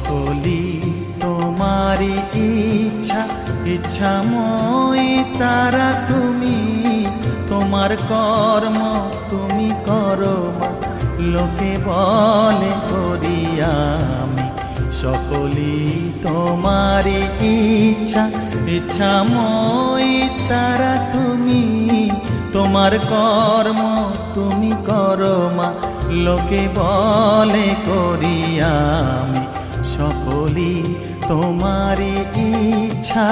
সকলি তোমারি ইচ্ছা, ইচ্ছাময়ী তারা তুমি। তোমার কর্ম তুমি করো মা, লোকে বলে করি আমি। সকলি তোমারি ইচ্ছা, ইচ্ছাময়ী তারা তুমি। তোমার কর্ম তুমি করো মা, লোকে বলে করি আমি। সকলি তোমারি ইচ্ছা।